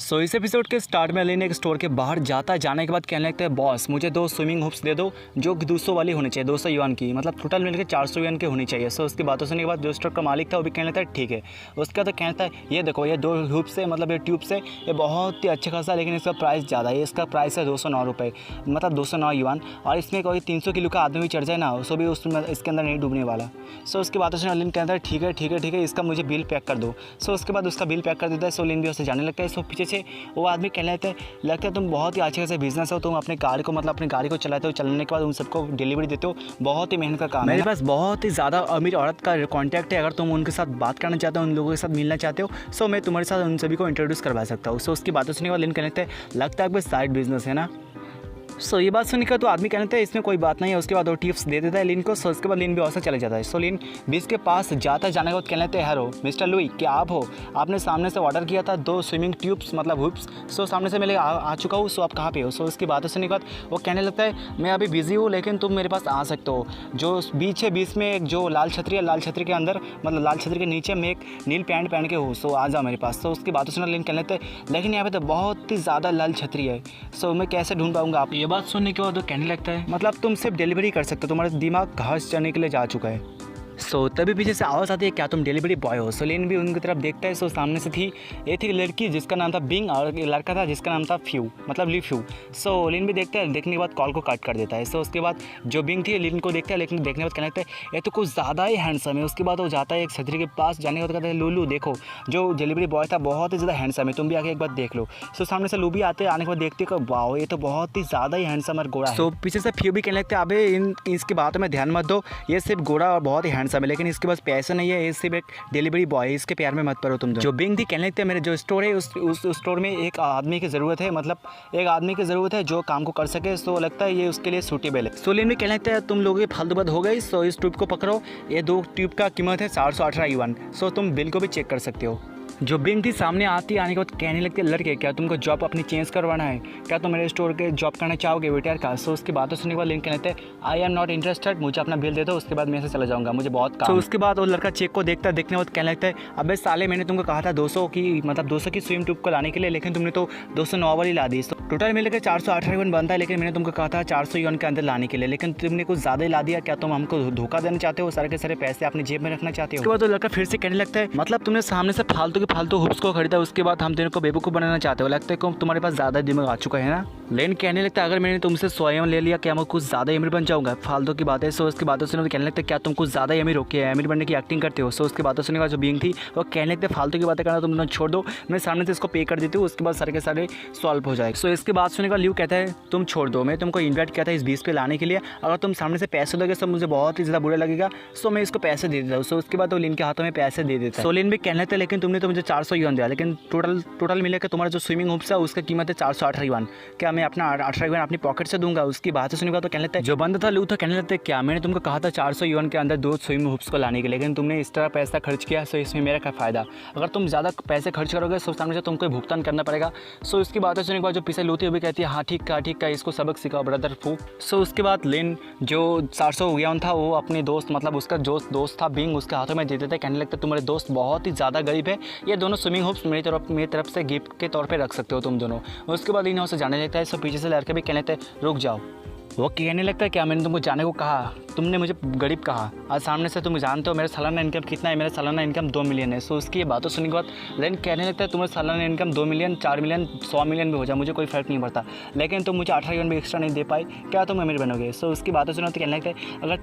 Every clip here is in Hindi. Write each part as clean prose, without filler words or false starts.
सो इस एपिसोड के स्टार्ट में लेने एक स्टोर के बाहर जाने के बाद कहने लगता है, बॉस मुझे 2 स्विमिंग हुप्स दे दो जो 200 वाली होनी चाहिए, 200 युआन की, मतलब टोटल मिलकर 400 युआन की होनी चाहिए। सो उसकी बातों सुनने के बाद जो स्टोर का मालिक था वो भी कहने लगता है ठीक है। उसके बाद तो कहता है ये देखो ये 2 हुप्स है, मतलब ये ट्यूब्स है, ये बहुत ही अच्छे खासा, लेकिन इसका प्राइस ज़्यादा है। इसका प्राइस है 209 रुपये, मतलब 209 युआन। और इसमें कोई 300 किलो का आदमी भी चढ़ जाए ना, सो भी उसमें इसके अंदर नहीं डूबने वाला। सो उसकी बातों से लिन कहता है ठीक है इसका मुझे बिल पैक कर दो। सो उसके बाद उसका बिल पैक कर देता है। सो लिन भी उससे जाने लगता है। सो पीछे से वो आदमी कहने लगता है तुम बहुत ही अच्छे खासे बिजनेस हो, तुम अपने गाड़ी को मतलब अपनी गाड़ी को चलाते हो, चलाने के बाद उन सबको डिलीवरी देते हो, बहुत ही मेहनत का काम है। मेरे पास बहुत ही ज़्यादा अमीर औरत का कॉन्टैक्ट है, अगर तुम उनके साथ बात करना चाहते हो, उन लोगों के साथ मिलना चाहते हो, सो मैं तुम्हारे साथ उन सभी को इंट्रोड्यूस करवा सकता हूँ। सो उसकी बातों सुनने के बाद लिन कहने लगता है आपका साइड बिजनेस है ना। सो ये बात सुनकर तो आदमी कहते हैं इसमें कोई बात नहीं है। उसके बाद वो टिप्स दे देता है लिन को। सो उसके बाद लिन भी वहाँ से चले जाता है। सो लिन बीच के पास जाने के बाद कहते हैं हेलो मिस्टर लुई, क्या आप हो? आपने सामने से ऑर्डर किया था 2 स्विमिंग ट्यूब्स मतलब हुप्स। सो सामने से मैं आ चुका हूँ। सो आप कहाँ पे हो? सो उसकी बातें सुनने के बाद वो कहने लगता है मैं अभी बिज़ी हूँ, लेकिन तुम मेरे पास आ सकते हो। जो बीच है, बीच में एक जो लाल छतरी है, लाल छतरी के अंदर मतलब लाल छतरी के नीचे मैं एक नील पैंट पहन के हूँ। सो आ जाओ मेरे पास। सो उसकी बातों सुनकर लिन कहने लगता है लेकिन यहाँ पे तो बहुत ही ज़्यादा लाल छतरी है, सो मैं कैसे ढूंढ पाऊँगा? आप ये बात सुनने के बाद कहने लगता है मतलब तुम सिर्फ डिलीवरी कर सकते हो, तुम्हारा दिमाग घास चढ़ने के लिए जा चुका है। सो तभी पीछे से आवाज़ आती है क्या तुम डिलीवरी बॉय हो? सो लिन भी उनकी तरफ देखता है। सो सामने से थी लड़की जिसका नाम था बिंग और लड़का था जिसका नाम था फ्यू मतलब लीफ्यू। सो लिन भी देखता है, देखने के बाद कॉल को कट कर देता है। सो उसके बाद जो बिंग थी लिन को देखता है, लेकिन देखने के बाद कहने लगता है ये तो कुछ ज़्यादा ही हैंडसम है। उसके बाद वो जाता है एक छतरी के पास, जाने के बाद कहता है लूलू देखो जो डिलीवरी बॉय था बहुत ही ज़्यादा हैंडसम है, तुम भी आके एक बार देख लो। सो सामने से लूबी आते के बाद देखते हो वाओ ये तो बहुत ही ज़्यादा ही हैंडसम और गोरा है। सो पीछे से फ्यू भी कहने लगते हैं अबे इसकी बातों में ध्यान मत दो, ये सिर्फ गोरा और बहुत ही हैंडसम है, लेकिन इसके पास पैसा नहीं है, ये सिर्फ एक डिलीवरी बॉय है, इसके प्यार में मत पड़ो तुम दो। जो बिंग थी कहने लगते हैं मेरे जो स्टोर है उस स्टोर में एक आदमी की ज़रूरत है, मतलब एक आदमी की ज़रूरत है जो काम को कर सके। सो लगता है ये उसके लिए सूटेबल है। सो लिन भी कहने लगता है तुम लोग फालतू बात हो गई। सो इस ट्यूब को पकड़ो, ये 2 ट्यूब का कीमत है 418 युआन। सो तुम बिल को भी चेक कर सकते हो। जो बिंग थी सामने आने के बाद कहने लगती है लड़के क्या तुमको जॉब अपनी चेंज करवाना है? क्या तुम मेरे स्टोर के जॉब करना चाहोगे वेटर का? सो उसकी बातों सुनने के बाद लिन कहते हैं आई एम नॉट इंटरेस्टेड, मुझे अपना बिल दे दो, उसके बाद मैं से चला जाऊँगा, मुझे बहुत काम। तो उसके बाद वो लड़का चेक को देखने के बाद कहने लगता है अबे साले मैंने तुमको कहा था 200 की स्विम ट्यूब को लाने के लिए, लेकिन तुमने तो 209 वाली ला दी। टोटल मिलकर 418 युआन बनता है, लेकिन मैंने तुमको कहा था 400 युआन के अंदर लाने के लिए, लेकिन तुमने कुछ ज़्यादा ही ला दिया। क्या तुम हमको धोखा देना चाहते हो? सारे के सारे पैसे अपनी जेब में रखना चाहते हो? उसके बाद वो लड़का फिर से कहने लगता है मतलब तुमने सामने से फालतू हुप्स को खरीदा, उसके बाद हम तेरे को बेवकूफ़ बनाना चाहते हो, लगता है कि तुम्हारे पास ज़्यादा दिमाग आ चुका है ना। लेकिन कहने लगता है अगर मैंने तुमसे 100 युआन ले लिया क्या मैं कुछ ज़्यादा अमीर बन जाऊँगा? फालतू की बात है। सो उसकी बातों सुनने कहने लगता है क्या तुम कुछ ज़्यादा ही अमीर हो के अमीर बनने की एक्टिंग करते हो? सो उसकी बातों सुनने का जो बिंग थी वो कहने लगते फालतू की बातें करना तुम दोनों छोड़ दो, मैं सामने से इसको पे कर देती हूँ, उसके बाद सारे के सारे सॉल्व हो जाएगा। सो इसके बाद सुनने का ल्यू कहता है तुम छोड़ दो, मैं तुमको इन्वाइट किया था इस बीच पे लाने के लिए, अगर तुम सामने से पैसे दोगे तो मुझे बहुत ही ज़्यादा बुरा लगेगा, सो मैं इसको पैसे दे देता हूँ। सो उसके बाद वो लिन के हाथों में पैसे दे देता है। सो लिन भी कहने लगता है लेकिन तुमने तो मुझे 400 युआन दिया, लेकिन टोटल मिलेकर तुम्हारा जो स्विमिंग हुप्स है उसका कीमत है 418 युआन, क्या मैं अपना 18 युआन अपनी पॉकेट से दूंगा? उसकी बात से सुनेगा तो कहने लगता है जो बंदा था लू था कहने लगता है क्या मैंने तुमको कहा था 400 युआन के अंदर 2 स्विमिंग हुप्स को लाने के, लेकिन तुमने इस तरह पैसा खर्च किया। सो इसमें मेरा क्या फ़ायदा? अगर तुम ज़्यादा पैसे खर्च करोगे सो सामने से तुमको भुगतान करना पड़ेगा। सो इसकी बातें सुनने के बाद जो पीछे लू थी वो भी कहती है हाँ ठीक है इसको सबक सिखाओ ब्रदर फू। सो उसके बाद लिन जो 400 युआन था वो अपने दोस्त मतलब उसका जो दोस्त था बिंग उसके हाथों में दे देते, कहने लगता है तुम्हारे दोस्त बहुत ही ज़्यादा गरीब है, ये दोनों स्विमिंग हुप्स मेरी तरफ से गिफ्ट के तौर पे रख सकते हो तुम दोनों। उसके बाद इन से जाने लगता है। सो पीछे से लड़के भी कहने लगता है रुक जाओ। वो कहने लगता है क्या मैंने तुमको जाने को कहा? तुमने मुझे गरीब कहा, आज सामने से तुम जानते हो मेरा सालाना इनकम कितना है? मेरा सालाना इनकम 2 मिलियन है। सो उसकी ये बातों सुनने के बाद लेकिन कहने लगता है तुम्हारा सालाना इनकम 2 मिलियन 4 मिलियन 100 मिलियन भी हो जाए मुझे कोई फ़र्क नहीं पड़ता, लेकिन तुम मुझे 18 युआन भी एक्स्ट्रा नहीं दे पाई, क्या तुम अमीर बनोगे? सो उसकी बातों सुनो तो कहने लगता है अगर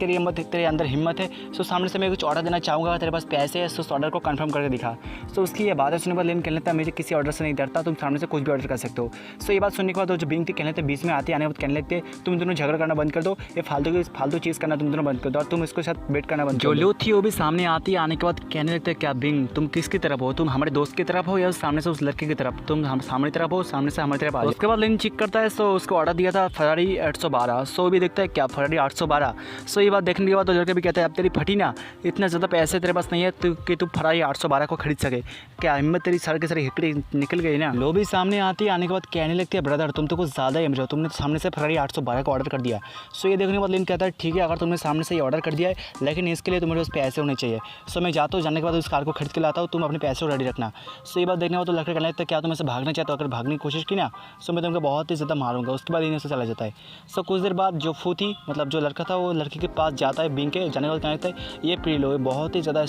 तेरे अंदर हिम्मत है सो सामने से मैं कुछ ऑर्डर देना चाहूँगा, अगर तेरे पास पैसे है सो उस ऑर्डर को कन्फर्म करके दिखा। सो उसकी ये बातें सुनने के बाद लेकिन कहने लगता है मुझे किसी ऑर्डर से नहीं डरता, तुम सामने से कुछ भी ऑर्डर कर सकते हो। सो ये बात सुनने के बाद जो बिंग थी कहने लगते बीच में आने बाद कहने लगते तुम दोनों झगड़ा करना बंद कर दो, ये फालतू चीज़ करना तुम दोनों बंद कर दो और तुम इसको साथ वेट करना बंद। जो लू थी वो भी सामने आने के बाद कहने लगते क्या बिंग तुम किसकी तरफ हो? तुम हमारे दोस्त की तरफ हो या सामने से उस लड़के की तरफ? तुम हम सामने तरफ हो, सामने से हमारी तरफ आ। उसके बाद लिन चेक करता है। सो उसको ऑर्डर दिया था फरारी 812। सो भी देखता है क्या फरारी 812। सो ये बात देखने के बाद तो लड़के भी कहता है अब तेरी फटी ना, इतना ज़्यादा पैसे तेरे पास नहीं है कि तू फरारी 812 को खरीद सके, क्या हिम्मत तेरी सर के सर हिकड़ी निकल गई ना। लो भी सामने आने के बाद कहने लगती है ब्रदर तुम तो कुछ ज़्यादा ही अमीर हो, तुमने सामने से फरारी 812 को ऑर्डर कर दिया। सो ये देखने के बाद लिन कहता है ठीक है अगर तुमने तुमने सामने से ही ऑर्डर कर दिया है, लेकिन इसके लिए तुम्हारे पास पैसे होने चाहिए। सो मैं जाता हूँ, जाने के बाद उस कार को खरीद के लाता हूँ, तुम अपने पैसे रेडी रखना। सो ये बात देखने को तो लड़का कहने लगता है क्या तुम ऐसे भागना चाहते हो, अगर भागने की कोशिश की ना सो मैं तुमको बहुत ही ज़्यादा मारूंगा। उसके बाद इन्हें से चला जाता है। सो कुछ देर बाद जो फू थी, मतलब जो लड़का था, वो लड़की के पास जाता है बिंग के। जाने के बाद कहने लगता है ये पी लो, ये बहुत ही ज़्यादा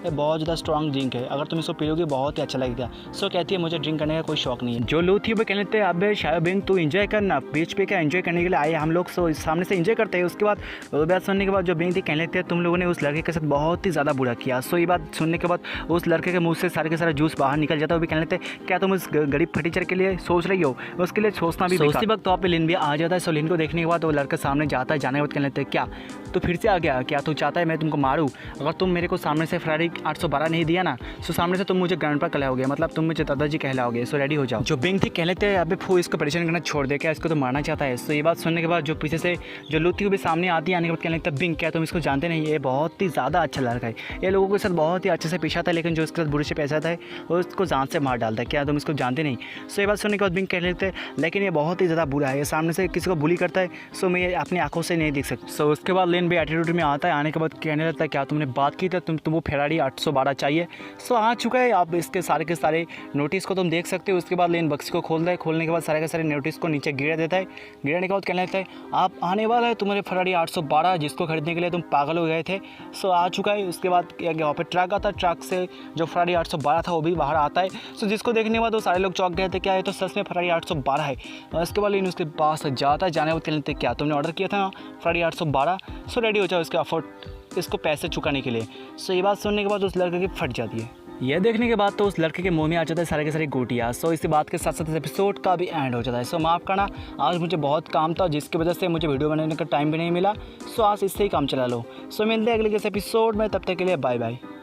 बहुत ज़्यादा स्ट्रॉन्ग ड्रिंक है, अगर तुम इसको पी लोगे बहुत ही अच्छा लगेगा। सो कहती है मुझे ड्रिंक करने का कोई शौक नहीं है। जो लू थी वो कहने लगते हैं अब शायद बिंग तू एंजॉय करना, बीच पे क्या एंजॉय करने के लिए आए हम लोग, सो सामने से एंजॉय करते हैं। उसके बाद वो बात सुनने के बाद जो बिंग थी कहने लगते हैं तुम लोगों ने उस लड़के के साथ बहुत ही ज़्यादा बुरा किया। सो ये बात सुनने के बाद उस लड़के के मुंह से सारे के सारा जूस बाहर निकल जाता है। वो भी कहने लगते हैं क्या तुम उस गरीब फटीचर के लिए सोच रही हो, उसके लिए सोचना भी। उसी वक्त तो पे लिन भी आ जाता है। सो लिन को देखने के बाद वो लड़का सामने जाता है, जाने के बाद कहने लगते हैं क्या तो फिर से आ गया, क्या तू चाहता है मैं तुमको मारूं? अगर तुम मेरे को सामने से फरारी 812 नहीं दिया ना, सो सामने से तुम मुझे ग्रैंडपा कहलाओगे, मतलब तुम मुझे दादाजी कहलाओगे। सो रेडी हो जाओ। जो बिंग थी कह लेते हैं अबे फू इसको परेशान करना छोड़ दे, क्या इसको तो मारना चाहता है। सो ये बात सुनने के बाद जो पीछे से जो लू थी वो भी सामने आती है। आने के बाद कहने लगता है बिंग क्या तुम इसको जानते नहीं, ये बहुत ही ज़्यादा अच्छा लड़का है, ये लोगों के साथ बहुत ही अच्छे से पेश आता है, लेकिन जो इसके साथ बुरे से पेश आता है वो उसको जान से मार डालता है, क्या तुम इसको जानते नहीं। सो ये बात सुनने के बाद बिंग कह लेते हैं लेकिन ये बहुत ही ज़्यादा बुरा है, ये सामने से किसी को बुली करता है, सो मैं ये अपनी आंखों से नहीं देख सकता। सो उसके बाद लेन भी एटीट्यूड में आता है। आने के बाद कहने लगता है क्या तुमने बात की थी, तुमको फेरारी 812 चाहिए। सो आ चुका है, आप इसके सारे के सारे नोटिस को तुम देख सकते हो। उसके बाद लेन बक्सी को खोलता है, खोलने के बाद सारे के सारे नोटिस को नीचे गिरा देता है। गिराने के बाद कहने लगता है आप आने वाला है तुम्हारे फेरारी 812 जिसको खरीदने के लिए तुम पागल हो गए थे। सो आ चुका है। उसके बाद यहाँ पे ट्रक आता है, ट्रक से जो फेरारी 812 था वो भी बाहर आता है। सो जिसको देखने के बाद वो सारे लोग चौंक गए थे, क्या है तो सच में फेरारी 812 है। उसके बाद लेन उसके पास जाता है, जाने के बाद कहने लगते हैं क्या तुमने ऑर्डर किया था ना फेरारी 812, सो रेडी हो जाओ इसके अफोर्ड इसको पैसे चुकाने के लिए। सो ये बात सुनने के बाद उस लड़के की फट जाती है। यह देखने के बाद तो उस लड़के के मुंह में आ जाता है सारे के सारे गोटियाँ। सो इसी बात के साथ साथ इस एपिसोड का भी एंड हो जाता है। सो माफ़ करना, आज मुझे बहुत काम था जिसकी वजह से मुझे वीडियो बनाने का टाइम भी नहीं मिला। सो आज इससे ही काम चला लो। सो मिलते हैं अगले किसी एपिसोड में, तब तक के लिए बाय बाय।